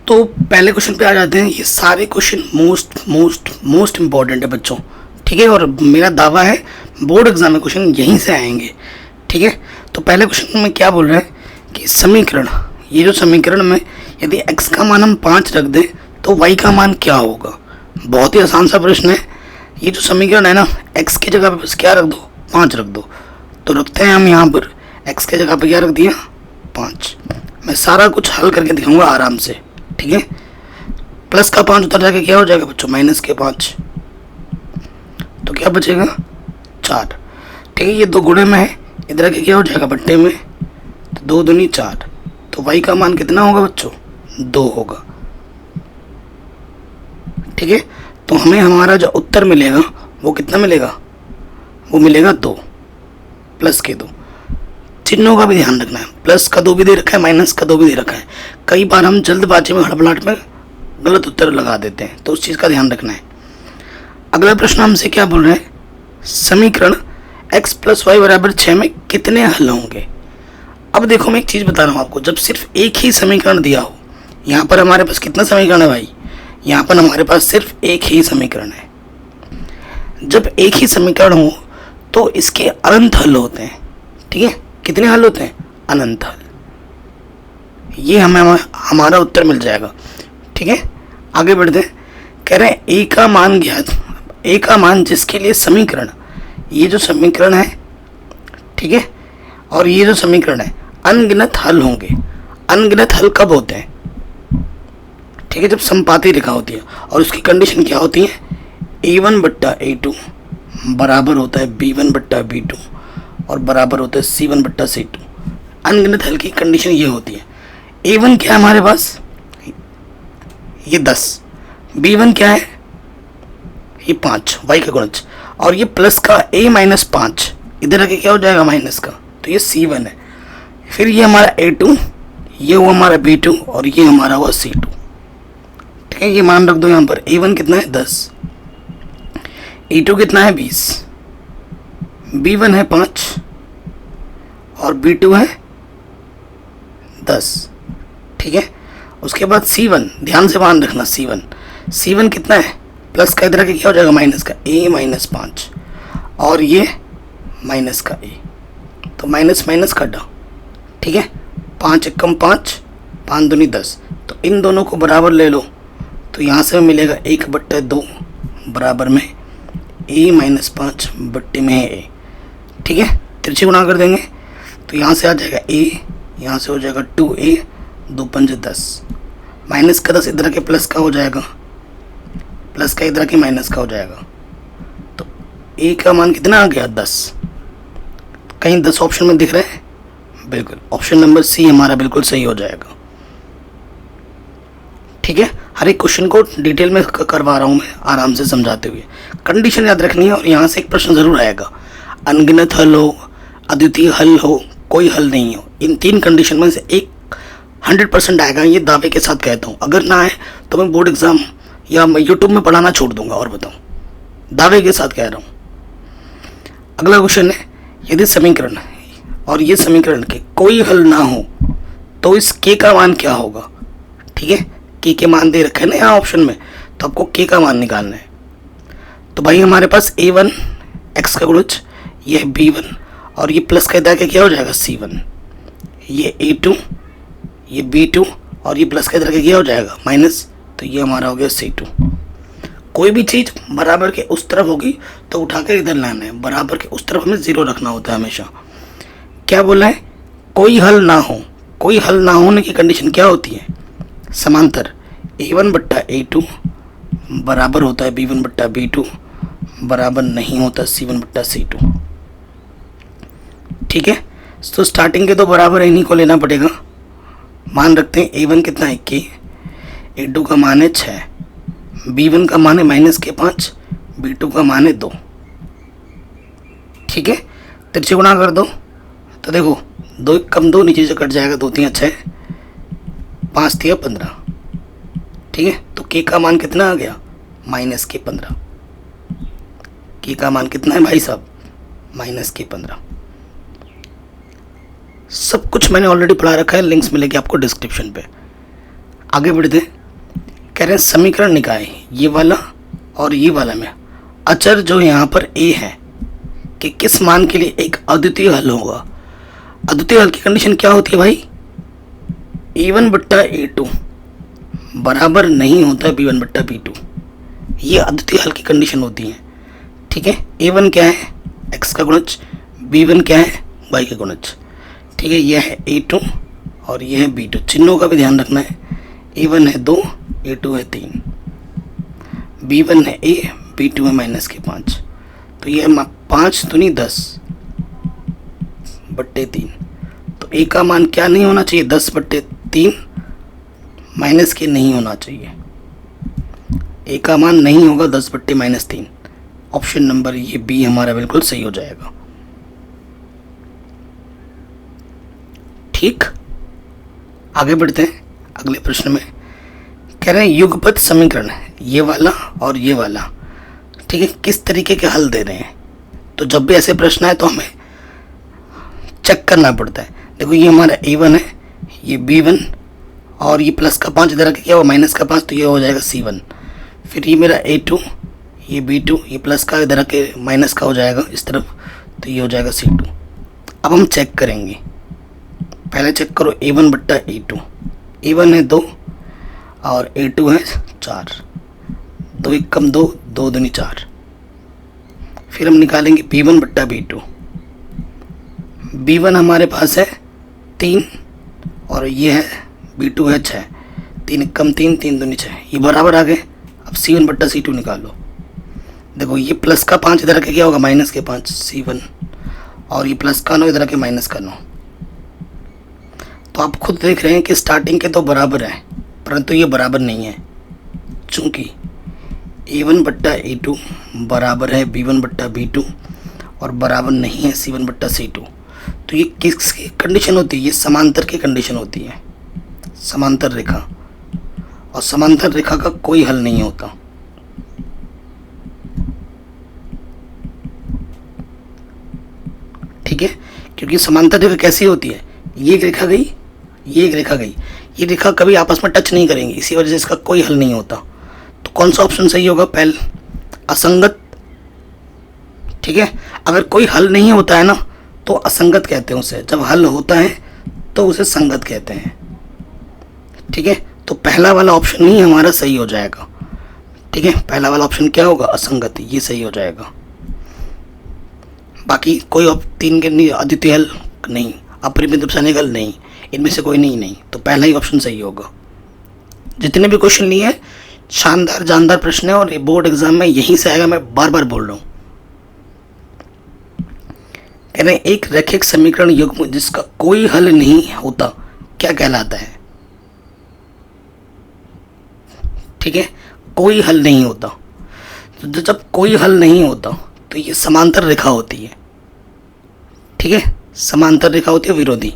तो पहले क्वेश्चन पे आ जाते हैं। ये सारे question most most most important है बच्चों, ठीक है। और मेरा दावा है बोर्ड एग्जाम में क्वेश्चन यहीं से आएंगे, ठीक है। तो पहले क्वेश्चन में क्या बोल रहा है कि समीकरण, ये जो समीकरण में यदि x का मान हम 5 रख दें तो y का मान क्या होगा। बहुत ही आसान सा प्रश्न है। ये जो समीकरण है ना, x की जगह पे बस क्या रख दो, 5 रख दो। तो रखते हैं हम यहाँ पर x की जगह पे क्या रख दिया, 5। मैं सारा कुछ हल करके दिखाऊंगा आराम से, ठीक है। प्लस का 5 उतर जाके क्या हो जाएगा बच्चों, माइनस के 5, तो क्या बचेगा 4, ठीक है। ये 2 गुणे में है, इधर के क्या हो जाएगा बट्टे में, तो 2 दूनी 4। तो y का मान कितना होगा बच्चों, 2 होगा, ठीक है। तो हमें हमारा जो उत्तर मिलेगा वो कितना मिलेगा, वो मिलेगा 2 प्लस के 2। चिन्हों का भी ध्यान रखना है, प्लस का 2 भी दे रखा है, माइनस का 2 भी दे रखा है। कई बार हम जल्दबाजी में हड़बड़ाहट में गलत उत्तर लगा देते हैं, तो उस चीज़ का ध्यान रखना है। अगला प्रश्न हमसे क्या बोल रहे हैं, समीकरण x + y = 6 में कितने हल होंगे। अब देखो मैं एक चीज़ बता रहा हूँ आपको, जब सिर्फ एक ही समीकरण दिया हो, यहाँ पर हमारे पास कितना समीकरण है भाई, यहाँ पर हमारे पास सिर्फ एक ही समीकरण है। जब एक ही समीकरण हो तो इसके अनंत हल होते हैं, ठीक है। कितने हल होते हैं, अनंत हल। ये हमें हमारा उत्तर मिल जाएगा, ठीक है। आगे बढ़ते हैं, कह रहे हैं a का मान ज्ञात, a का मान जिसके लिए समीकरण, ये जो समीकरण है, ठीक है, और ये जो समीकरण है अनगिनत हल होंगे। अनगिनत हल कब होते हैं, ठीक है, जब समपाती रेखा होती है और उसकी कंडीशन क्या होती है, a1/a2 बराबर होता है b1/b2 और बराबर होता है c1/c2। अनगिनत हल की कंडीशन ये होती है, a1 क्या है हमारे पास, ये 10, b1 क्या है, ये 5, y का गुणज, और ये प्लस का a - 5 इधर आके क्या हो जाएगा माइनस का, तो ये c1 है। फिर ये हमारा a2, ये हुआ हमारा b2 और ये हमारा हुआ c2, ठीक है। ये मान रख दो यहाँ पर, a1 कितना है 10, a2 कितना है 20, b1 है 5 और b2 है 10, ठीक है। उसके बाद c1, ध्यान से मान रखना, c1 कितना है, प्लस का इधर के क्या हो जाएगा माइनस का, a - 5 और ये माइनस का a, तो माइनस माइनस काटा, ठीक है। 5 एकम 5, 5 दूनी 10, तो इन दोनों को बराबर ले लो, तो यहाँ से मिलेगा 1/2 बराबर में a - 5 बट्टे में है a, ठीक है। तिरछे गुणा कर देंगे तो यहाँ से आ जाएगा a, यहाँ से हो जाएगा 2a, 2 × 5 = 10, माइनस का 10 इधर के प्लस का हो जाएगा, प्लस का इधर के माइनस का हो जाएगा, तो a का मान कितना आ गया 10। कहीं 10 ऑप्शन में दिख रहे हैं, बिल्कुल ऑप्शन नंबर सी हमारा बिल्कुल सही हो जाएगा, ठीक है। हर एक क्वेश्चन को डिटेल में करवा रहा हूँ मैं आराम से समझाते हुए, कंडीशन याद रखनी है। और यहाँ से एक प्रश्न ज़रूर आएगा, अनगिनत हल हो, अद्वितीय हल हो, कोई हल नहीं हो, इन 3 कंडीशन में से एक 100% आएगा, ये दावे के साथ कहता हूँ। अगर ना आए तो मैं बोर्ड एग्ज़ाम या मैं यूट्यूब में पढ़ाना छोड़ दूंगा, और बताऊँ, दावे के साथ कह रहा हूँ। अगला क्वेश्चन है, यदि समीकरण और ये समीकरण के कोई हल ना हो तो इस k का मान क्या होगा, ठीक है। k के मान दे रखे हैं ना यहाँ ऑप्शन में, तो आपको k का मान निकालना है। तो भाई हमारे पास a1 x का गुणज, ये b1 और ये प्लस का इधर के क्या हो जाएगा c1, ये a2, ये b2 और ये प्लस का इधर के क्या हो जाएगा माइनस, तो ये हमारा हो गया c2। कोई भी चीज़ बराबर के उस तरफ होगी तो उठाकर इधर लाना है, बराबर के उस तरफ हमें 0 रखना होता है हमेशा। क्या बोला है, कोई हल ना हो, कोई हल ना होने की कंडीशन क्या होती है, समांतर a1/a2 बराबर होता है b1/b2 बराबर नहीं होता c1/c2, ठीक है। तो स्टार्टिंग के तो बराबर इन्हीं को लेना पड़ेगा। मान रखते हैं a1 कितना है k, a2 का मान है 6, b1 का मान है -5, b2 का मान है 2, ठीक है। तिरछे गुणा कर दो तो देखो 2 कम 2 नीचे से कट जाएगा, 2 × 3 = 6, 5 × 3 = 15, ठीक है। तो k का मान कितना आ गया, -15। k का मान कितना है भाई साहब, -15। सब कुछ मैंने ऑलरेडी पढ़ा रखा है, लिंक्स मिलेगी आपको डिस्क्रिप्शन पे। आगे बढ़ते हैं। कह रहे हैं समीकरण निकाय ये वाला और ये वाला में अचर जो यहाँ पर a है कि किस मान के लिए एक अद्वितीय हल होगा। अद्वितीय हल की कंडीशन क्या होती है भाई, a1 बट्टा a2 बराबर नहीं होता b1 बट्टा b2। ये अद्वितीय हल की कंडीशन होती है। ठीक है, a1 क्या है x का गुणज, b1 क्या है y का गुणज। ठीक है, यह है a2 और यह है b2। चिन्हों का भी ध्यान रखना है, a1 है 2, a2 है 3, b1 है a, b2 है -5। तो यह 5 दूनी 10 बट्टे 3। तो a का मान क्या नहीं होना चाहिए, 10 बट्टे 3 माइनस के नहीं होना चाहिए। a का मान नहीं होगा 10 बट्टे -3। ऑप्शन नंबर ये बी हमारा बिल्कुल सही हो जाएगा। ठीक, आगे बढ़ते हैं अगले प्रश्न में। कह रहे हैं युगपत समीकरण है ये वाला और ये वाला, ठीक है, किस तरीके के हल दे रहे हैं। तो जब भी ऐसे प्रश्न आए तो हमें चेक करना पड़ता है। देखो ये हमारा a1 है, ये b1 और ये प्लस का 5 इधर क्या हुआ माइनस का 5, तो ये हो जाएगा c1। फिर ये मेरा a2, ये b2, ये प्लस का इधर के माइनस का हो जाएगा इस तरफ, तो ये हो जाएगा c2। अब हम चेक करेंगे, पहले चेक करो a1 बट्टा a2। a1 है 2 और a2 है 4, 2 1 कम 2, 2 दूनी 4। फिर हम निकालेंगे b1 बट्टा b2। b1 हमारे पास है 3 और ये है b2 है 6, 3 1 कम 3, 3 दूनी 6, ये बराबर आ गए। अब c1 बट्टा c2 निकालो। देखो ये प्लस का 5 इधर के क्या होगा माइनस के 5 c1, और ये प्लस का 9 इधर के माइनस का 9। तो आप खुद देख रहे हैं कि स्टार्टिंग के तो बराबर है, परंतु ये बराबर नहीं है, चूंकि a1 बट्टा a2 बराबर है b1 बट्टा b2 और बराबर नहीं है c1 बट्टा c2। तो ये किसकी कंडीशन होती है, ये समांतर की कंडीशन होती है, समांतर रेखा। और समांतर रेखा का कोई हल नहीं होता। ठीक है, क्योंकि समांतर रेखा कैसी होती है, ये एक रेखा गई, ये एक रेखा गई, ये रेखा कभी आपस में टच नहीं करेंगी, इसी वजह से इसका कोई हल नहीं होता। तो कौन सा ऑप्शन सही होगा, पहले असंगत। ठीक है, अगर कोई हल नहीं होता है ना तो असंगत कहते हैं उसे, जब हल होता है तो उसे संगत कहते हैं। ठीक है, तो पहला वाला ऑप्शन ही हमारा सही हो जाएगा। ठीक है, पहला वाला ऑप्शन क्या होगा, असंगत, ये सही हो जाएगा। बाकी कोई 3 के नहीं, अद्वितीय हल नहीं, अपरिमित उपसरणिक हल नहीं, इनमें से कोई नहीं, तो पहला ही ऑप्शन सही होगा। जितने भी क्वेश्चन लिए हैं शानदार जानदार प्रश्न है और ये बोर्ड एग्जाम में यहीं से आएगा, मैं बार बार बोल रहा हूँ। कह रहे हैं एक रैखिक समीकरण युग्म जिसका कोई हल नहीं होता क्या कहलाता है। ठीक है, कोई हल नहीं होता, तो जब कोई हल नहीं होता तो ये समांतर रेखा होती है। ठीक है, समांतर रेखा होती है विरोधी।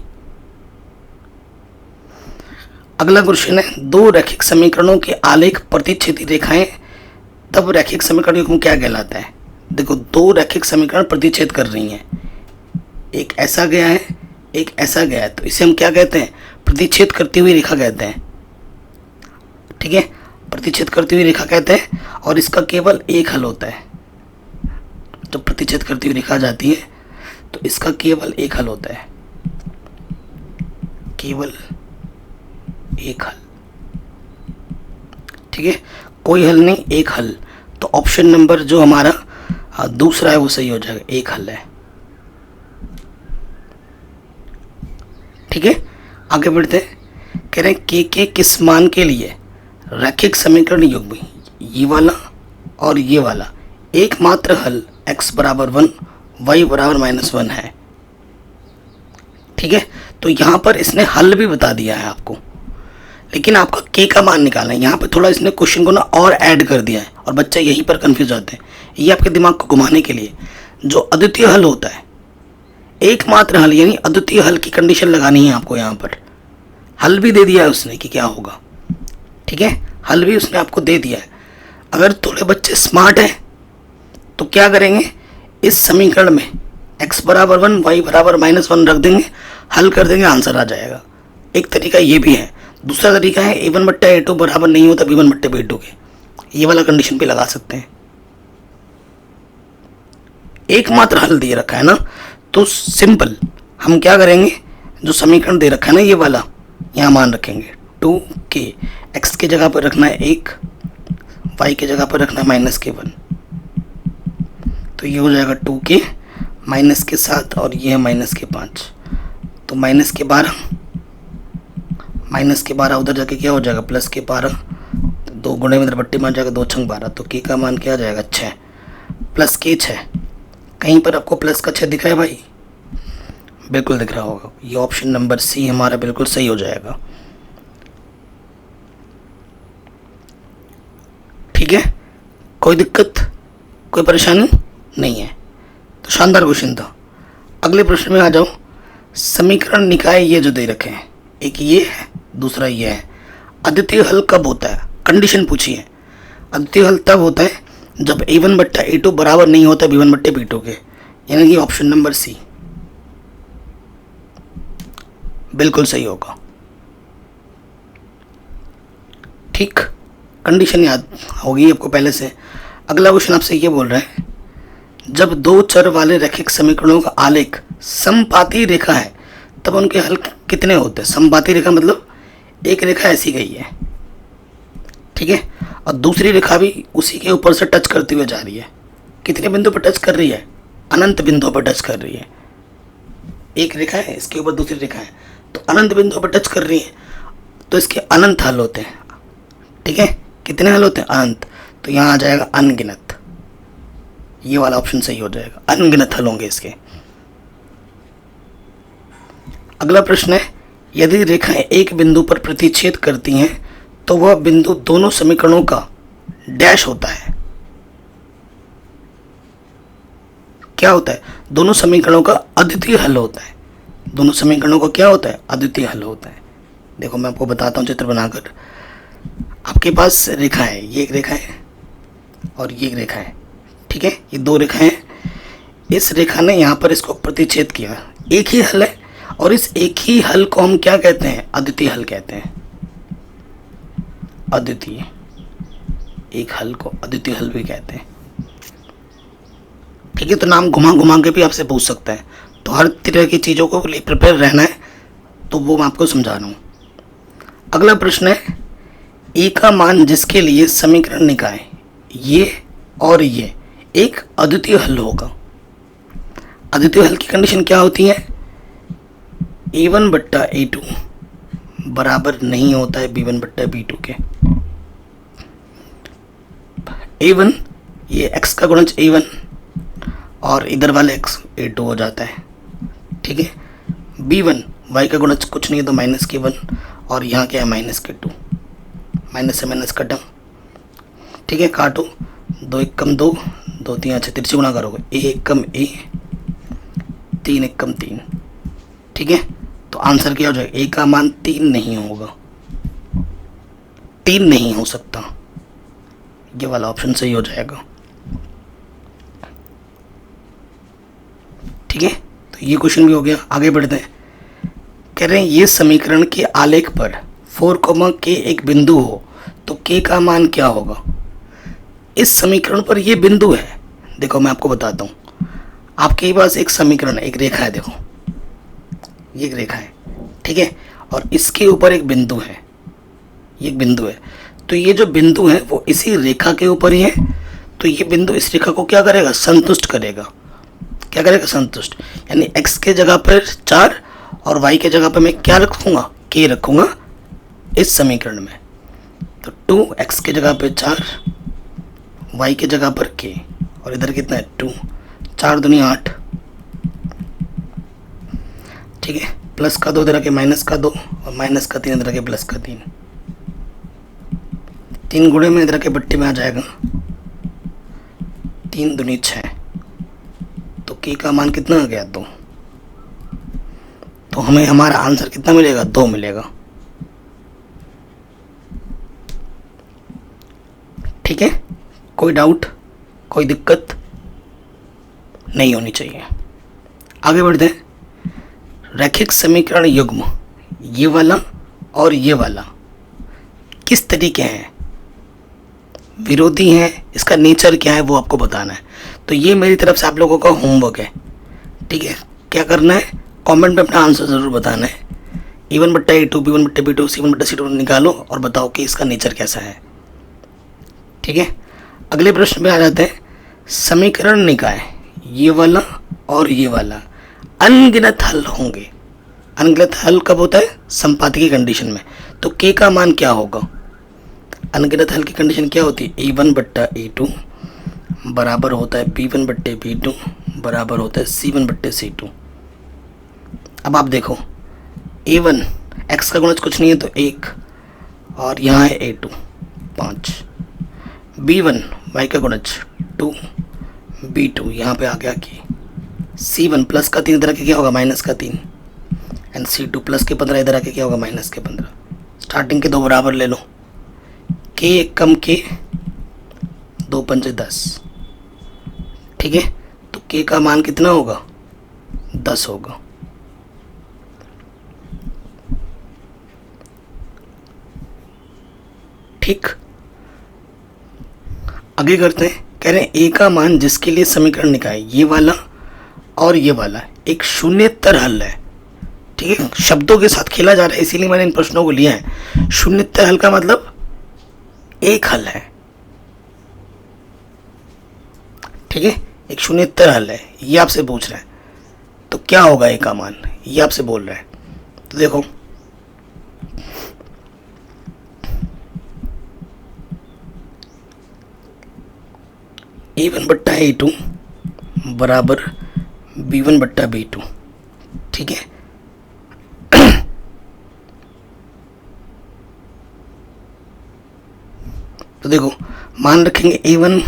अगला क्वेश्चन है, दो रैखिक समीकरणों के आलेख प्रतिच्छेदी रेखाएं तब रैखिक समीकरण युग्म क्या कहलाता है। देखो दो रैखिक समीकरण प्रतिच्छेद कर रही हैं, एक ऐसा गया है एक ऐसा गया है, तो इसे हम क्या कहते हैं, प्रतिच्छेद करती हुई रेखा कहते हैं। ठीक है, प्रतिच्छेद करती हुई रेखा कहते हैं और इसका केवल एक हल होता है। जब प्रतिच्छेद करती हुई रेखा जाती है तो इसका केवल एक हल होता है, केवल एक हल। ठीक है, कोई हल नहीं, एक हल। तो ऑप्शन नंबर जो हमारा दूसरा है वो सही हो जाएगा, एक हल है। ठीक है, आगे बढ़ते हैं। कह रहे हैं के किस मान के लिए रैखिक समीकरण युग्म ये वाला और ये वाला एकमात्र हल x बराबर 1 y बराबर -1 है। ठीक है, तो यहाँ पर इसने हल भी बता दिया है आपको, लेकिन आपका k का मान निकालना है। यहाँ पे थोड़ा इसने क्वेश्चन को ना और ऐड कर दिया है और बच्चे यहीं पर कंफ्यूज होते हैं। ये आपके दिमाग को घुमाने के लिए जो अद्वितीय हल होता है, एकमात्र हल यानी अद्वितीय हल की कंडीशन लगानी है आपको। यहाँ पर हल भी दे दिया है उसने कि क्या होगा। ठीक है, हल भी उसने आपको दे दिया है। अगर थोड़े बच्चे स्मार्ट हैं तो क्या करेंगे, इस समीकरण में x बराबर 1 y बराबर -1 रख देंगे, हल कर देंगे, आंसर आ जाएगा। एक तरीका ये भी है। दूसरा तरीका है a1 बट्टा a2 बराबर नहीं होता b1 बट्टे b2 के, ये वाला कंडीशन पे लगा सकते हैं। एकमात्र हल दे रखा है ना, तो सिंपल हम क्या करेंगे, जो समीकरण दे रखा है ना ये वाला, यहाँ मान रखेंगे 2k, x के जगह पर रखना है 1, y के जगह पर रखना है -k1, तो ये हो जाएगा 2k माइनस के 7 और ये है -k5, तो -k12, -k12 उधर जाके क्या हो जाएगा +k12, तो 2 गुणे में इधर बट्टे में आ जाएगा 2 छंग 12, तो k का मान क्या आ जाएगा 6 प्लस k 6। कहीं पर आपको प्लस का 6 दिख रहा है भाई? बिल्कुल दिख रहा होगा, ये ऑप्शन नंबर सी हमारा बिल्कुल सही हो जाएगा। ठीक है, कोई दिक्कत, कोई परेशानी नहीं है, तो शानदार क्वेश्चन था। अगले प्रश्न में आ जाओ। समीकरण निकाय ये जो दे रखे हैं, एक ये है दूसरा ये है, अद्वितीय हल कब होता है? कंडीशन पूछी है। अद्वितीय हल तब होता है जब a1 बट्टा a2 बराबर नहीं होता b1 बट्टे b2 के, यानी कि ऑप्शन नंबर सी बिल्कुल सही होगा। ठीक, कंडीशन याद होगी आपको पहले से। अगला क्वेश्चन आपसे ये बोल रहा है, जब दो चर वाले रैखिक समीकरणों का आलेख समपाती रेखा है तब उनके हल कितने होते हैं? समपाती रेखा मतलब एक रेखा ऐसी गई है, ठीक है, और दूसरी रेखा भी उसी के ऊपर से टच करती हुई जा रही है। कितने बिंदु पर टच कर रही है? अनंत बिंदु पर टच कर रही है। एक रेखा है, इसके ऊपर दूसरी रेखा है, तो अनंत बिंदु पर टच कर रही है, तो इसके अनंत हल होते हैं। ठीक है, कितने हल होते हैं? अनंत, तो यहाँ आ जाएगा अनगिनत, ये वाला ऑप्शन सही हो जाएगा, अनगिनत हल होंगे इसके। अगला प्रश्न है, यदि रेखाएं एक बिंदु पर प्रतिच्छेद करती हैं तो वह बिंदु दोनों समीकरणों का डैश होता है। क्या होता है? दोनों समीकरणों का अद्वितीय हल होता है। दोनों समीकरणों का क्या होता है? अद्वितीय हल होता है। देखो मैं आपको बताता हूँ चित्र बनाकर। आपके पास रेखा है, ये एक रेखा है और ये एक रेखा है, ठीक है, ये दो रेखाएं हैं। इस रेखा ने यहाँ पर इसको प्रतिच्छेद किया, एक ही हल है, और इस एक ही हल को हम क्या कहते हैं? अद्वितीय हल कहते हैं। अद्वितीय, एक हल को अद्वितीय हल भी कहते हैं। ठीक है, तो नाम घुमा घुमा के भी आपसे पूछ सकता है, तो हर तरह की चीज़ों को लिए प्रिपेयर रहना है, तो वो मैं आपको समझा रहा हूँ। अगला प्रश्न है, ए का मान जिसके लिए समीकरण निकाय ये और ये एक अद्वितीय हल होगा। अद्वितीय हल की कंडीशन क्या होती है? a1 बट्टा a2 बराबर नहीं होता है b1 बट्टा b2 के। a1 ये x का गुणज a1 और इधर वाले x a2 हो जाता है, ठीक है। b1 y का गुणज कुछ नहीं है तो -k1 और यहाँ क्या है -k2, माइनस से माइनस कटा, ठीक है, काटो, 2 1 कम 2, 2 3 अच्छा तिरछे गुणा करोगे, a 1 कम a, 3 1 कम 3, ठीक है, तो आंसर क्या हो जाएगा? a का मान 3 नहीं होगा, 3 नहीं हो सकता, ये वाला ऑप्शन सही हो जाएगा। ठीक है, तो ये क्वेश्चन भी हो गया। आगे बढ़ते हैं। कह रहे हैं ये समीकरण के आलेख पर 4, k एक बिंदु हो तो k का मान क्या होगा? इस समीकरण पर ये बिंदु है। देखो मैं आपको बताता हूँ, आपके पास एक समीकरण है, एक रेखा है, देखो ये एक रेखा है, ठीक है, और इसके ऊपर एक बिंदु है, ये एक बिंदु है, तो ये जो बिंदु है वो इसी रेखा के ऊपर ही है, तो ये बिंदु इस रेखा को क्या करेगा? संतुष्ट करेगा। क्या करेगा? संतुष्ट, यानी x के जगह पर 4 और y के जगह पर मैं क्या रखूँगा? k रखूँगा इस समीकरण में, तो 2x के जगह पर 4, y के जगह पर k, और इधर कितना है? 2, 4 दूनी 8, ठीक है, प्लस का 2 इधर के माइनस का 2 और माइनस का 3 इधर के प्लस का 3, 3 गुणे में इधर के बट्टे में आ जाएगा 3 दूनी 6, तो k का मान कितना आ गया? 2, तो हमें हमारा आंसर कितना मिलेगा? 2 मिलेगा। ठीक है, कोई डाउट, कोई दिक्कत नहीं होनी चाहिए। आगे बढ़ते हैं। रैखिक समीकरण युग्म ये वाला और ये वाला किस तरीके हैं, विरोधी हैं, इसका नेचर क्या है वो आपको बताना है। तो ये मेरी तरफ से आप लोगों का होमवर्क है, ठीक है। क्या करना है, कमेंट में अपना आंसर ज़रूर बताना है। E1 बट्टा E2, B1 बट्टा B2, C1 बट्टा C2 निकालो और बताओ कि इसका नेचर कैसा है, ठीक है। अगले प्रश्न पे आ जाते हैं। समीकरण निकाय ये वाला और ये वाला अनगिनत हल होंगे। अनगिनत हल कब होता है, संपाती की कंडीशन में। तो k का मान क्या होगा, अनगिनत हल की कंडीशन क्या होती है, E1 बट्टा E2 बराबर होता है B1 बट्टे B2 बराबर होता है C1 बट्टे C2। अब आप देखो A1 x का गुणज कुछ नहीं है तो 1, और यहाँ है A2 5, B1 y का गुणज 2, B2 यहाँ पे आ गया कि C1 प्लस का 3 इधर आके क्या होगा माइनस का 3, एंड C2 प्लस के 15 इधर आके क्या होगा माइनस के 15। स्टार्टिंग के दो बराबर ले लो, k कम k 2 पंचे 10, ठीक है। तो k का मान कितना होगा, 10 होगा। ठीक, आगे करते हैं। कह रहे हैं a का मान जिसके लिए समीकरण निकाय ये वाला और ये वाला एक शून्येतर हल है, ठीक है। शब्दों के साथ खेला जा रहा है, इसीलिए मैंने इन प्रश्नों को लिया है। शून्येतर हल का मतलब एक हल है, ठीक है, एक शून्येतर हल है, ये आपसे पूछ रहा है। तो क्या होगा a का मान, ये आपसे बोल रहा है। तो देखो A1 बट्टा A2 बराबर B1 बट्टा B2, ठीक है। तो देखो मान रखेंगे A1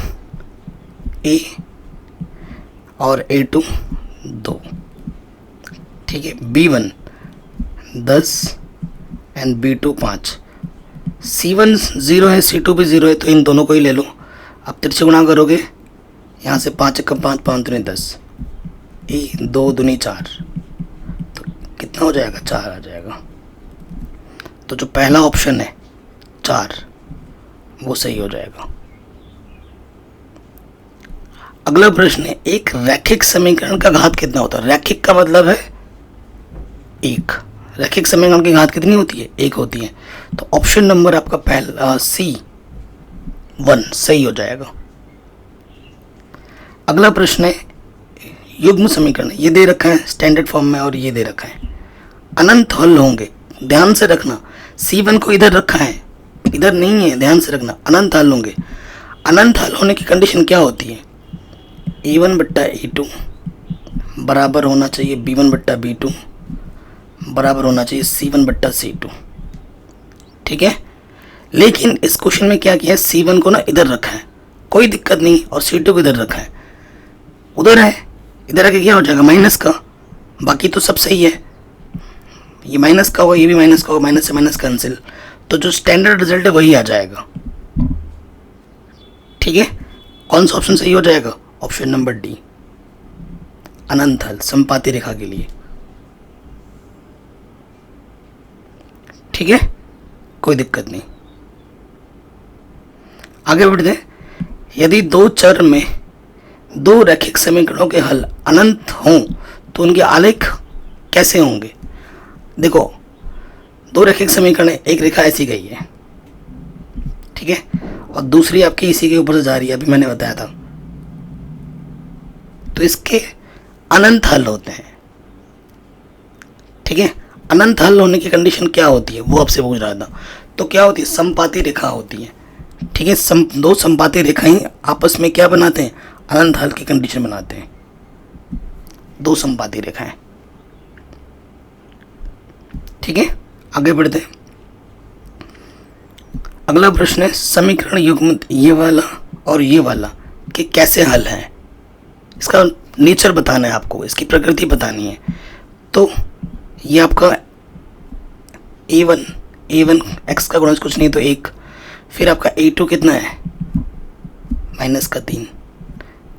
A और A2 2, ठीक है। B1 10 एंड B2 5, C1 0 है, C2 भी 0 है, तो इन दोनों को ही ले लो। अब तिरछे गुणा करोगे, यहाँ से 5 1 5 5 दूनी 10, 2 दूनी 4, तो कितना हो जाएगा, 4 आ जाएगा। तो जो पहला ऑप्शन है 4 वो सही हो जाएगा। अगला प्रश्न है, एक रैखिक समीकरण का घात कितना होता है। रैखिक का मतलब है 1, रैखिक समीकरण की घात कितनी होती है, 1 होती है। तो ऑप्शन नंबर आपका पहला C1 सही हो जाएगा। अगला प्रश्न है, युग्म समीकरण ये दे रखा है स्टैंडर्ड फॉर्म में और ये दे रखा है, अनंत हल होंगे। ध्यान से रखना, C1 को इधर रखा है, इधर नहीं है, ध्यान से रखना, अनंत हल होंगे। अनंत हल होने की कंडीशन क्या होती है, E1 बट्टा E2 बराबर होना चाहिए B1 बट्टा B2 बराबर होना चाहिए C1 बट्टा C2, ठीक है। लेकिन इस क्वेश्चन में क्या किया है, C1 को ना इधर रखा है, कोई दिक्कत नहीं, और C2 को इधर रखा है, उधर है, इधर आके क्या हो जाएगा माइनस का, बाकी तो सब सही है। ये माइनस का होगा, ये भी माइनस का होगा, माइनस से माइनस कैंसिल, तो जो स्टैंडर्ड रिजल्ट है वही आ जाएगा, ठीक है। कौन सा ऑप्शन सही हो जाएगा, ऑप्शन नंबर डी, अनंत हल संपाती रेखा के लिए, ठीक है, कोई दिक्कत नहीं। आगे बढ़ते हैं। यदि दो चर में दो रैखिक समीकरणों के हल अनंत हों तो उनके आलेख कैसे होंगे। देखो दो रैखिक समीकरण है, एक रेखा ऐसी गई है, ठीक है, और दूसरी आपकी इसी के ऊपर से जा रही है, अभी मैंने बताया था। तो इसके अनंत हल होते हैं, ठीक है। अनंत हल होने की कंडीशन क्या होती है वो आपसे पूछ रहा था। तो क्या होती है, समपाती रेखा होती है, ठीक है। दो समपाती रेखाएं आपस में क्या बनाते हैं, अनंत हल की कंडीशन बनाते हैं, दो समपाती रेखाएं, ठीक है। आगे बढ़ते हैं। अगला प्रश्न है, समीकरण युग्म ये वाला और ये वाला के कैसे हल है, इसका नेचर बताना है आपको, इसकी प्रकृति बतानी है। तो ये आपका a1 x का गुणज कुछ नहीं तो 1, फिर आपका a2 कितना है माइनस का 3,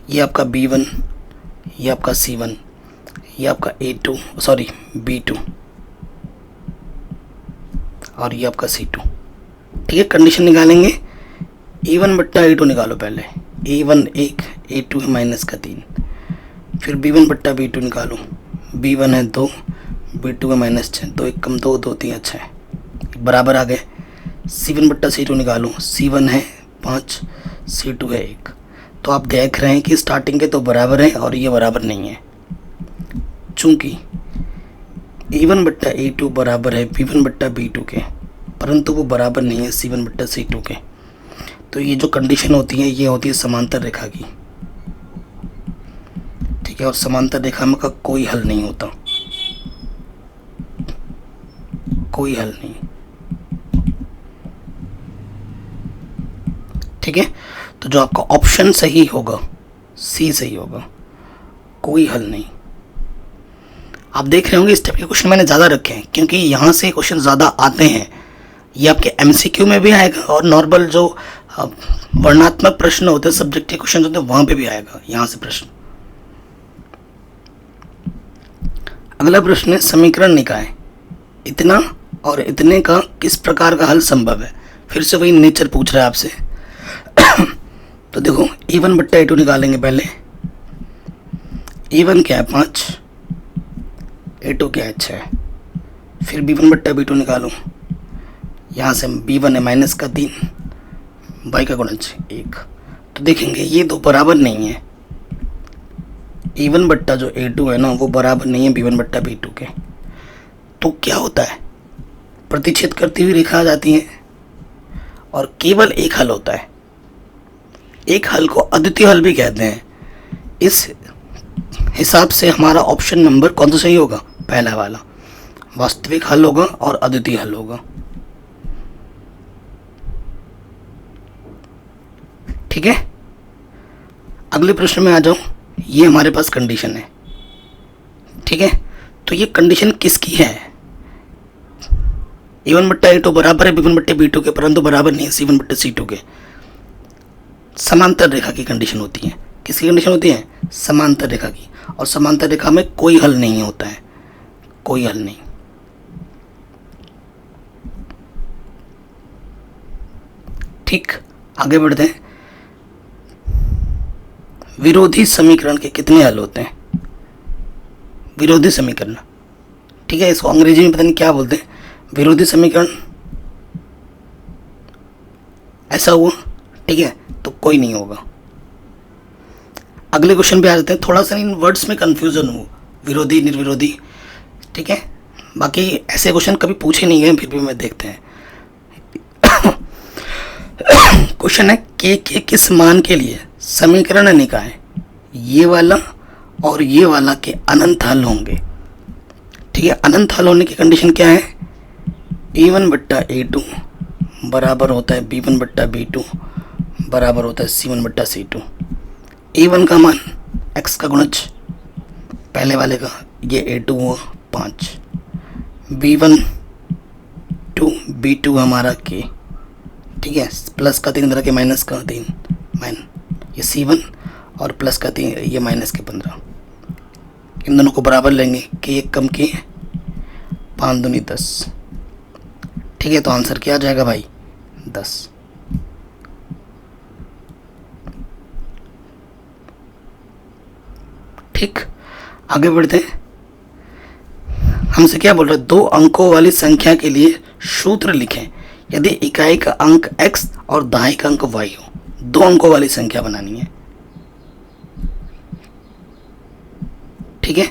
ये आपका b1, ये आपका c1, ये आपका b2 और ये आपका c2, ठीक है, कंडीशन निकालेंगे A1 बट्टा A2 निकालो पहले। A1 1, A2 है माइनस का 3, फिर B1 बट्टा B2 निकालो। B1 है 2, B2 है माइनस 6, 2 1 कम 2, 2 3 6 बराबर आ गए। C1 बट्टा C2 निकालो। C1 है 5, C2 है 1। तो आप देख रहे हैं कि स्टार्टिंग के तो बराबर है और ये बराबर नहीं है, चूँकि A1 बट्टा A2 बराबर है B1 बट्टा B2 के, परंतु वो बराबर नहीं है C1 बट्टा C2 के। तो ये जो कंडीशन होती है ये होती है समांतर रेखा की, ठीक है। और समांतर रेखा में का कोई हल नहीं होता, कोई हल नहीं, ठीक है। तो जो आपका ऑप्शन सही होगा सी सही होगा, कोई हल नहीं। आप देख रहे होंगे इस टाइप के क्वेश्चन मैंने ज़्यादा रखे हैं क्योंकि यहाँ से क्वेश्चन ज़्यादा आते हैं। ये आपके एमसीक्यू में भी आएगा और नॉर्मल जो वर्णात्मक प्रश्न होते हैं, सब्जेक्टिव क्वेश्चन होते हैं, वहाँ पे भी आएगा यहाँ से प्रश्न। अगला प्रश्न है समीकरण निकाय इतना और इतने का किस प्रकार का हल संभव है। फिर से वही नेचर पूछ रहा है आपसे। तो देखो A1 बट्टा A2 निकालेंगे पहले। A1 क्या है 5, A2 क्या है 6, फिर B1 बट्टा B2 निकालो। यहाँ से B1 है माइनस का 3, y का गुणज 1। तो देखेंगे ये दो बराबर नहीं है। A1 बट्टा जो A2 है ना वो बराबर नहीं है B1 बट्टा B2 के। तो क्या होता है, प्रतिच्छेद करती हुई रेखा आ जाती है और केवल एक हल होता है। एक हल को अद्वितीय हल भी कहते हैं। इस हिसाब से हमारा ऑप्शन नंबर कौन सा सही होगा, पहला वाला वास्तविक हल होगा और अद्वितीय हल होगा, ठीक है। अगले प्रश्न में आ जाओ। ये हमारे पास कंडीशन है, ठीक है। तो ये कंडीशन किसकी है, A1 बट्टा A2 बराबर है B1 बट्टे B2 के, परंतु बराबर नहीं है C1 बट्टे C2 के। समांतर रेखा की कंडीशन होती है। किसकी कंडीशन होती है, समांतर रेखा की। और समांतर रेखा में कोई हल नहीं होता है, कोई हल नहीं। ठीक, आगे बढ़ते हैं। विरोधी समीकरण के कितने हल होते हैं, विरोधी समीकरण, ठीक है। इसको अंग्रेजी में पता नहीं क्या बोलते हैं, विरोधी समीकरण। ऐसा हुआ, ठीक है, तो कोई नहीं होगा। अगले क्वेश्चन पे आ जाते हैं। थोड़ा सा इन वर्ड्स में कंफ्यूजन हो, विरोधी निर्विरोधी, ठीक है। बाकी ऐसे क्वेश्चन कभी पूछे नहीं गए, फिर भी मैं देखते हैं। क्वेश्चन है के किस मान के लिए समीकरण निकाय ये वाला और ये वाला के अनंत हल होंगे, ठीक है। अनंत हल होने की कंडीशन क्या है, A1 बट्टा A2 बराबर होता है B1 बट्टा B2 बराबर होता है C1 बट्टा C2। A1 का मान x का गुणज पहले वाले का, ये A2 हुआ 5, B1 2, B2 हमारा K, ठीक है। प्लस का 3 तरह के माइनस का 3 ये C1 और प्लस का 3 ये माइनस के 15। इन दोनों को बराबर लेंगे कि एक कम के 5 दूनी 10, ठीक है। तो आंसर क्या आ जाएगा भाई 10। ठीक, आगे बढ़ते हैं। हमसे क्या बोल रहे हैं, 2 अंकों वाली संख्या के लिए सूत्र लिखें यदि इकाई का अंक x और दहाई का अंक y हो। 2 अंकों वाली संख्या बनानी है, ठीक है।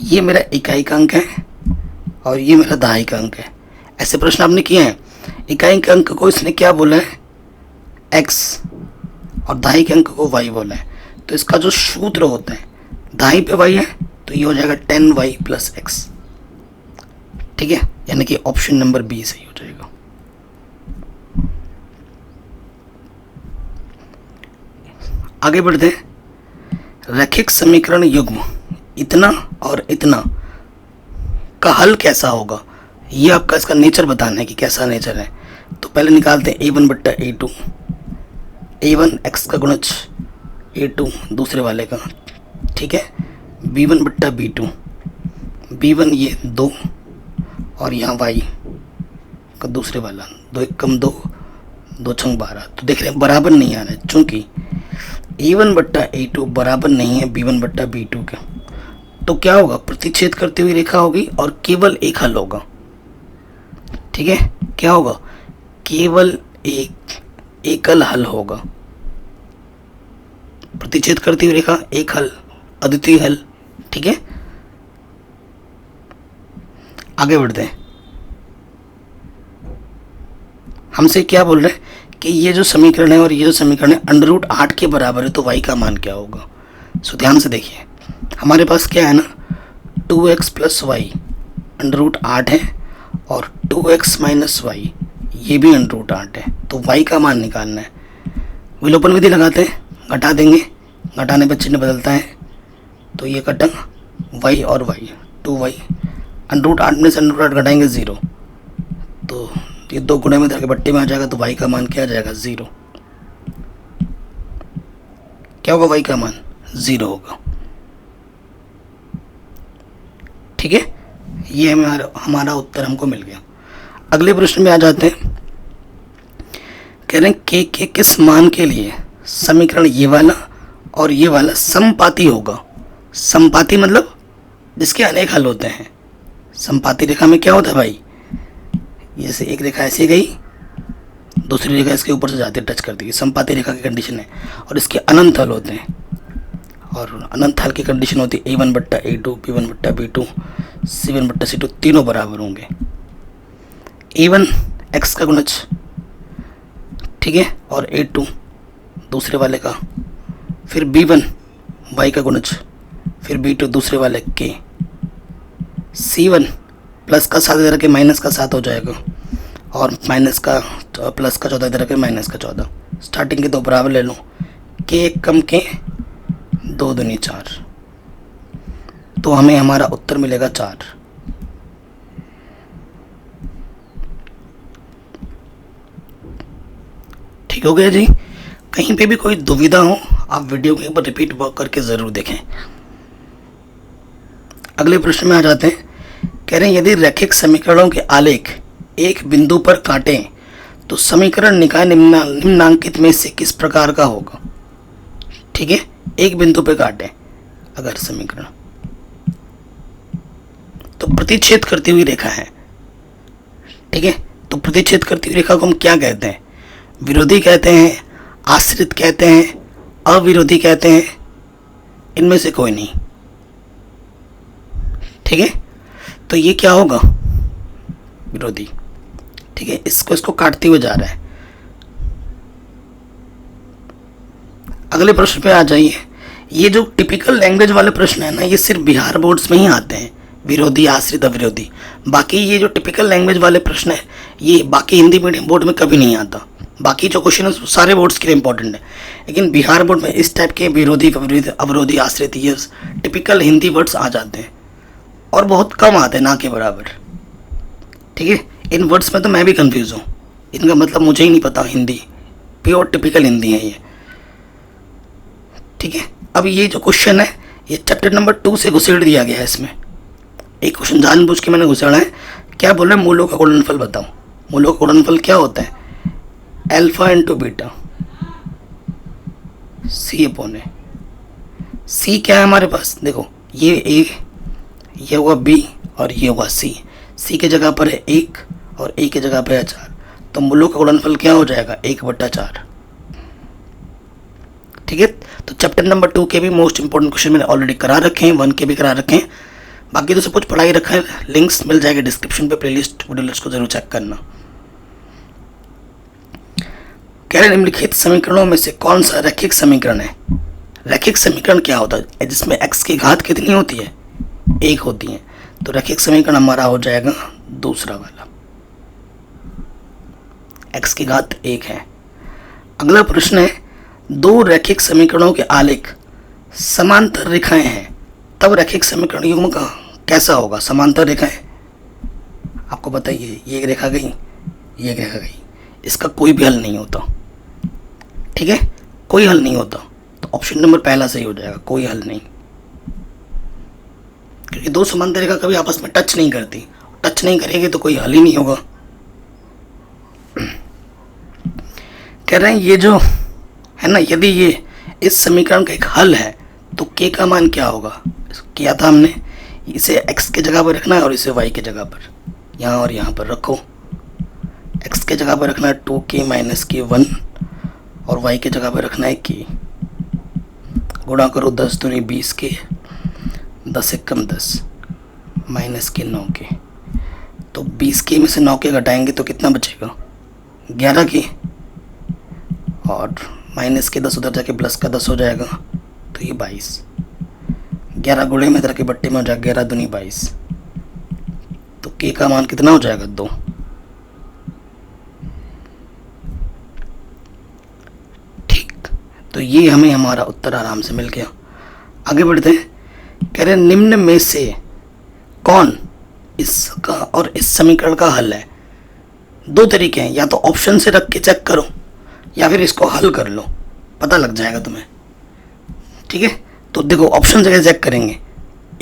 ये मेरा इकाई का अंक है और ये मेरा दहाई का अंक है। ऐसे प्रश्न आपने किए हैं। इकाई के अंक को इसने क्या बोला है x और दहाई के अंक को y बोला है। तो इसका जो सूत्र होता है, दहाई पे y है तो ये हो जाएगा 10y प्लस x, ठीक है। यानी कि ऑप्शन नंबर बी सही हो जाएगा। आगे बढ़ते हैं। रैखिक समीकरण युग्म इतना और इतना का हल कैसा होगा, ये आपका इसका नेचर बताना है कि कैसा नेचर है। तो पहले निकालते हैं A1 बट्टा A2, A1 x का गुणज A2 दूसरे वाले का, ठीक है। B1 बट्टा B2, B1 ये 2 और यहाँ y इसका दूसरे वाला, 2 एक कम 2, 2 छंग 12। तो देख रहे हैं बराबर नहीं आ रहा है, चूंकि A1 बट्टा A2 बराबर नहीं है B1 बट्टा B2 का। तो क्या होगा, प्रतिच्छेद करती हुई रेखा होगी और केवल एक हल होगा। ठीक है, क्या होगा, केवल एक एकल हल होगा। प्रतिच्छेद करती हुई रेखा, एक हल, अद्वितीय हल। ठीक है, आगे बढ़ते हैं। हमसे क्या बोल रहे हैं कि ये जो समीकरण है और ये जो समीकरण है √8 के बराबर है, तो y का मान क्या होगा। सो ध्यान से देखिए, हमारे पास क्या है ना, 2x प्लस वाई √8 है और 2x माइनस वाई ये भी √8 है। तो y का मान निकालना है। विलोपन विधि लगाते हैं, घटा देंगे, घटाने पर चिन्ह बदलता है, तो ये कटा y और y, 2y √8 में से √8 घटाएंगे 0, तो ये 2 गुणे में जाके बट्टे में आ जाएगा। तो y का मान क्या आ जाएगा, 0। क्या होगा, y का मान 0 होगा। ठीक है, ये हमारा उत्तर हमको मिल गया। अगले प्रश्न में आ जाते हैं। कह रहे हैं के किस मान के लिए समीकरण ये वाला और ये वाला समपाती होगा। समपाती मतलब जिसके अनेक हल होते हैं। समपाती रेखा में क्या होता है भाई, जैसे एक रेखा ऐसे गई, दूसरी रेखा इसके ऊपर से जाते टच करती है, समपाती रेखा की कंडीशन है। और इसके अनंत हल होते हैं, और अनंत हल की कंडीशन होती है A1 बट्टा A2, B1 बट्टा B2, C1 बट्टा C2 तीनों बराबर होंगे। A1 x का गुणज, ठीक है, और A2 दूसरे वाले का, फिर B1 y का गुणज, फिर B2 दूसरे वाले के, C1 प्लस का 7 इधर के माइनस का 7 हो जाएगा, और माइनस का प्लस का 14 इधर के माइनस का 14। स्टार्टिंग के 2 बराबर ले लो, के कम के 2 दूनी 4, तो हमें हमारा उत्तर मिलेगा 4। ठीक हो गया जी। कहीं पे भी कोई दुविधा हो आप वीडियो को एक बार रिपीट करके ज़रूर देखें। अगले प्रश्न में आ जाते हैं। कह रहे हैं यदि रैखिक समीकरणों के आलेख एक बिंदु पर काटें तो समीकरण निकाय निम्नांकित में से किस प्रकार का होगा। ठीक है, एक बिंदु पे काटें अगर समीकरण, तो प्रतिच्छेद करती हुई रेखा है। ठीक है, तो प्रतिच्छेद करती हुई रेखा को हम क्या कहते हैं, विरोधी कहते हैं, आश्रित कहते हैं, अविरोधी कहते हैं, इनमें से कोई नहीं। ठीक है, तो ये क्या होगा, विरोधी। ठीक है, इसको काटते हुए जा रहा है। अगले प्रश्न पे आ जाइए। ये जो टिपिकल लैंग्वेज वाले प्रश्न है ना, ये सिर्फ बिहार बोर्ड्स में ही आते हैं, विरोधी, आश्रित, अविरोधी। बाकी ये जो टिपिकल लैंग्वेज वाले प्रश्न है ये बाकी हिंदी मीडियम बोर्ड में कभी नहीं आता। बाकी जो क्वेश्चन है सारे बोर्ड्स के लिए इंपॉर्टेंट है, लेकिन बिहार बोर्ड में इस टाइप के विरोधी, अवरोधी, आश्रित, ये टिपिकल हिंदी वर्ड्स आ जाते हैं और बहुत कम आते हैं, ना के बराबर। ठीक है, इन वर्ड्स में तो मैं भी कंफ्यूज हूँ, इनका मतलब मुझे ही नहीं पता। हिंदी प्योर टिपिकल हिंदी है ये। ठीक है, अब ये जो क्वेश्चन है ये चैप्टर नंबर 2 से घुसेड़ दिया गया है। इसमें एक क्वेश्चन जानबूझ के मैंने घुसेड़ा है। क्या बोल रहे हैं, मूलों का गुणनफल बताओ। मूलों का गुणनफल क्या होता है, अल्फा इंटू बीटा सी अपॉन ए। सी क्या है हमारे पास, देखो ये ए, ये हुआ बी और ये हुआ सी। सी के जगह पर है 1 और ए की जगह पर है 4, तो मूलों का गुणनफल क्या हो जाएगा, 1/4। ठीक है, तो चैप्टर नंबर 2 के भी मोस्ट इंपॉर्टेंट क्वेश्चन मैंने ऑलरेडी करा रखे हैं, 1 के भी करा रखे हैं। बाकी तो सब कुछ पढ़ाई रखा है, लिंक्स मिल जाएगा डिस्क्रिप्शन पे, प्लेलिस्ट वीडियो लिस्ट को जरूर चेक करना। कह रहे निम्नलिखित समीकरणों में से कौन सा रैखिक समीकरण है। रैखिक समीकरण क्या होता है, जिसमें x की घात कितनी होती है, 1 होती है। तो रैखिक समीकरण हमारा हो जाएगा दूसरा वाला, x की घात 1 है। अगला प्रश्न है, 2 रैखिक समीकरणों के आलेख समांतर रेखाएं हैं, तब रैखिक समीकरण युग्म का कैसा होगा। समांतर रेखाएं आपको बताइए, ये एक रेखा गई, ये एक रेखा गई, इसका कोई भी हल नहीं होता। ठीक है, कोई हल नहीं होता, तो ऑप्शन नंबर पहला सही हो जाएगा, कोई हल नहीं। क्योंकि 2 समांतर रेखा कभी आपस में टच नहीं करती, टच नहीं करेगी तो कोई हल ही नहीं होगा। कह रहे हैं ये जो है ना, यदि ये इस समीकरण का एक हल है तो k का मान क्या होगा। किया था हमने, इसे x के जगह पर रखना है और इसे y के जगह पर, यहाँ और यहाँ पर रखो। x के जगह पर रखना है 2k माइनस k 1 और y के जगह पर रखना है k। गुणा करो 10 दूनी 20 के, 10 एक कम 10 माइनस के 9 के। तो 20 के में से 9 के घटाएंगे तो कितना बचेगा 11 के, और माइनस के 10 उधर जाके प्लस का 10 हो जाएगा तो ये 22। 11 गुणे में इधर के बट्टे में हो जाएगा 11 दूनी 22। तो के का मान कितना हो जाएगा 2। ठीक, तो ये हमें हमारा उत्तर आराम से मिल गया। आगे बढ़ते हैं। कह रहे निम्न में से कौन इसका और इस समीकरण का हल है। दो तरीके हैं, या तो ऑप्शन से रख के चेक करो या फिर इसको हल कर लो, पता लग जाएगा तुम्हें। ठीक है, तो देखो ऑप्शन से चेक करेंगे।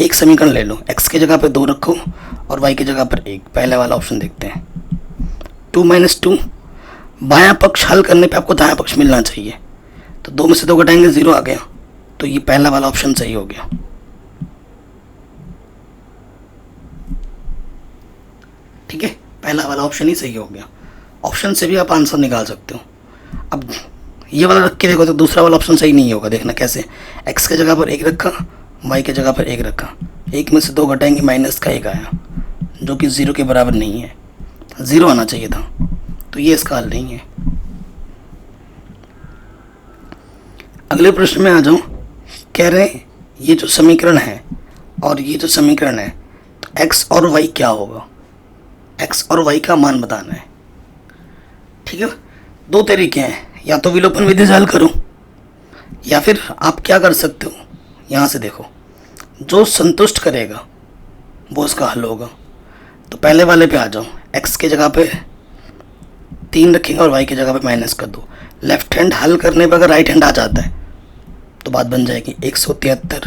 एक समीकरण ले लो, x की जगह पे 2 रखो और y की जगह पर 1। पहले वाला ऑप्शन देखते हैं, 2 माइनस 2। बायां पक्ष हल करने पे आपको दायां पक्ष मिलना चाहिए, तो 2 में से 2 घटाएंगे 0 आ गया, तो ये पहला वाला ऑप्शन सही हो गया। ठीक है, पहला वाला ऑप्शन ही सही हो गया। ऑप्शन से भी आप आंसर निकाल सकते हो। अब ये वाला रख के देखो तो दूसरा वाला ऑप्शन सही नहीं होगा। देखना कैसे, x के जगह पर 1 रखा, y के जगह पर 1 रखा, 1 में से 2 घटाएंगे माइनस का 1 आया, जो कि 0 के बराबर नहीं है। 0 आना चाहिए था, तो ये इसका हल नहीं है। अगले प्रश्न में आ जाओ। कह रहे हैं ये जो समीकरण है और ये जो समीकरण है, तो x और y क्या होगा। x और y का मान बताना है। ठीक है, दो तरीके हैं, या तो विलोपन विधि से हल करो या फिर आप क्या कर सकते हो, यहाँ से देखो, जो संतुष्ट करेगा वो उसका हल होगा। तो पहले वाले पे आ जाओ, x के जगह पे 3 रखेंगे और y की जगह पे माइनस कर दो। लेफ्ट हैंड हल करने पर अगर राइट हैंड आ जाता है तो बात बन जाएगी 173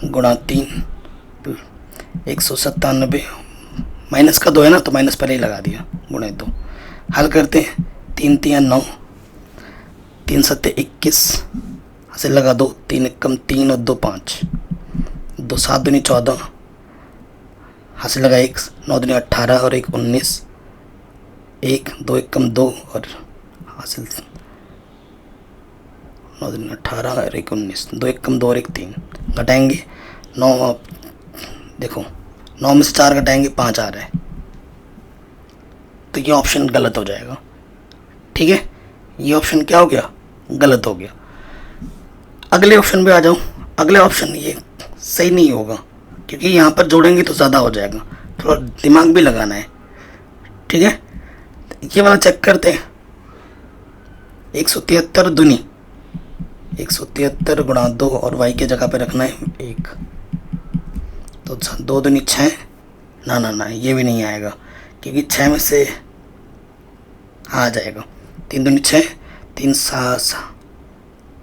गुणा 3 197, माइनस का 2 है ना, तो माइनस पहले ही लगा दिया, गुणे 2। हल करते हैं, 3 3 9, 3 7 21, ऐसे लगा 2, 3 1 कम 3 और 2 5, 2 7 दूनी 14, हासिल लगा 1, 9 दूनी 18 और 1 19, 1 2 1 कम 2 और हासिल 9 दूनी 18 और 1 19, 2 1 कम 2 और 1 3। घटाएंगे 9, देखो 9 में से 4 घटाएंगे 5 आ रहा है, तो ये ऑप्शन गलत हो जाएगा। ठीक है, ये ऑप्शन क्या हो गया, गलत हो गया। अगले ऑप्शन पे आ जाओ। अगले ऑप्शन ये सही नहीं होगा, क्योंकि यहाँ पर जोड़ेंगे तो ज़्यादा हो जाएगा, थोड़ा दिमाग भी लगाना है। ठीक है, ये वाला चेक करते हैं। 173 दूनी 173 गुणा 2 और y के जगह पे रखना है 1, तो 2 दूनी 6, ना ये भी नहीं आएगा, क्योंकि 6 में से आ जाएगा, 3 दूनी 6, 3 7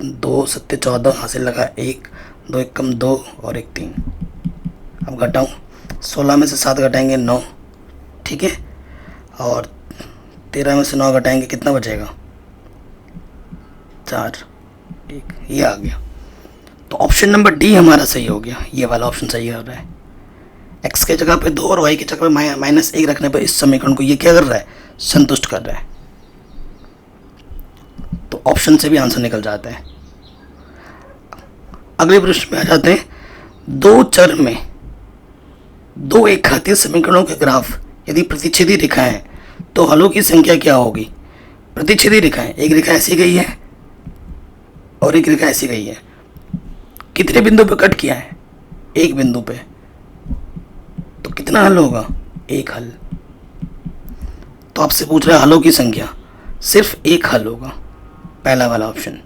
2 7 14, हासिल लगा 1, 2 1 कम 2 और 1 3। अब घटाऊँ, 16 में से 7 घटाएंगे 9। ठीक है, और 13 में से 9 घटाएंगे कितना बचेगा 4, 1, ये आ गया। तो ऑप्शन नंबर डी हमारा सही हो गया, ये वाला ऑप्शन सही हो रहा है। x के जगह पे 2 और y के जगह पे माइनस 1 रखने पर इस समीकरण को ये क्या कर रहा है, संतुष्ट कर रहा है। तो ऑप्शन से भी आंसर निकल जाता है। अगले प्रश्न में आ जाते हैं। 2 चर में 2 एक घातीय समीकरणों के ग्राफ यदि प्रतिच्छेदी रेखाएं हैं तो हलों की संख्या क्या होगी। प्रतिच्छेदी रेखाएं, एक रेखा ऐसी गई है और एक रेखा ऐसी गई है। कितने बिंदु पे कट किया है, एक बिंदु पे, तो कितना हल होगा, एक हल। तो आपसे पूछ रहा है हलों की संख्या, सिर्फ एक हल होगा, पहला वाला ऑप्शन।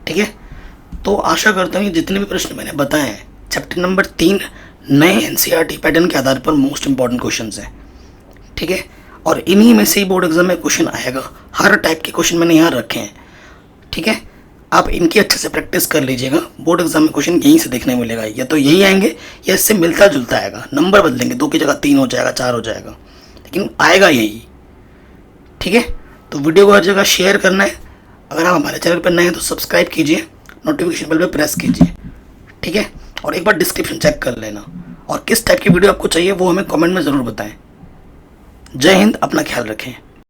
ठीक है, तो आशा करता हूँ कि जितने भी प्रश्न मैंने बताए हैं चैप्टर नंबर 3 नए एनसीईआरटी पैटर्न के आधार पर मोस्ट इंपॉर्टेंट क्वेश्चंस हैं। ठीक है, और इन्हीं में से ही बोर्ड एग्जाम में क्वेश्चन आएगा। हर टाइप के क्वेश्चन मैंने यहाँ रखे हैं। ठीक है, आप इनकी अच्छे से प्रैक्टिस कर लीजिएगा। बोर्ड एग्जाम में क्वेश्चन यहीं से देखने मिलेगा, या तो यही आएंगे या इससे मिलता जुलता आएगा। नंबर बदलेंगे, 2 की जगह 3 हो जाएगा, 4 हो जाएगा, लेकिन आएगा यही। ठीक है, तो वीडियो को हर जगह शेयर करना है। अगर आप हमारे चैनल पर नए हैं तो सब्सक्राइब कीजिए, नोटिफिकेशन बेल पे प्रेस कीजिए, ठीक है। और एक बार डिस्क्रिप्शन चेक कर लेना, और किस टाइप की वीडियो आपको चाहिए वो हमें कमेंट में ज़रूर बताएं। जय हिंद, अपना ख्याल रखें।